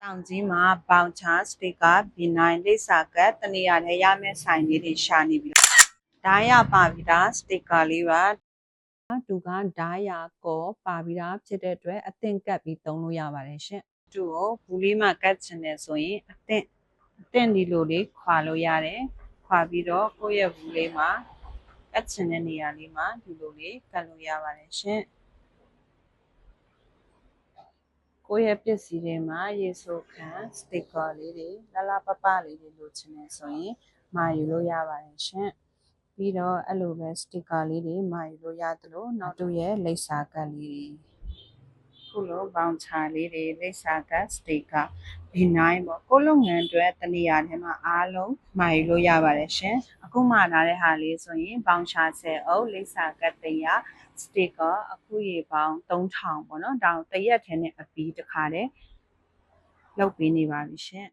တောင်ကြီးမှာဘောင်ချစတေကာဘီနိုင်လိပ်စာကတ်တနေရာထဲရမယ့်ဆိုင်လေးတွေရှာနေပြီဓာတ်ရပါပြီဒါစတေကာလေးပါသူကဓာတ်ရကောပါပြီးသားဖြစ်တဲ့အတွက်အသင့်ကတ်ပြီးသုံးလို့ရပါတယ်ရှင်သူ့ကိုဘူးလေးမှာကတ်ချင်တယ်ဆိုရင်အသင့်ဒီလိုလေးခွာလို့ရတယ်ခွာပြီးတော့ကိုယ့်ရဲ့ဘူးလေးမှာကတ်ချင်တဲ့နေရာလေးမှာဒီလိုလေးကတ်လို့ရပါတယ်ရှင်ကိုယ့်ရဲ့ပစ္စည်းတွေမှာရေဆိုခံစတစ်ကာလေးတွေလပပလေးတွေလိုချင်တယ်ဆိုရင်မှာယူလို့ရပါတယ်ရှင်ပြီးတော့အဲ့လိုပဲစတစ်ကာလေးတွေမှာယူလို့ရသလိုနောက်သူ့ရဲ့လိပ်စာကတ်လေးခုလိုဘောင်ချလေးတွေလိပ်စာကတ်စတစ်ကာဒီနိုင်ပေါ့ကိုလုပ်ငန်းအတွက်တနေရာထဲမှာအားလုံးမှာယူလို့ရပါတယ်ရှင်အခုမှာလာတဲ့ဟာလေးဆိုရင်ဘောင်ချ10အုပ်လိပ်စာကတ်100စတစ်ကာအခုရေပေါင်း3000ပေါ့နော်ဒါတရက်ထဲနဲ့အပြီးတစ်ခါတည်းလုပ်ပေးနေပါပြီရှင်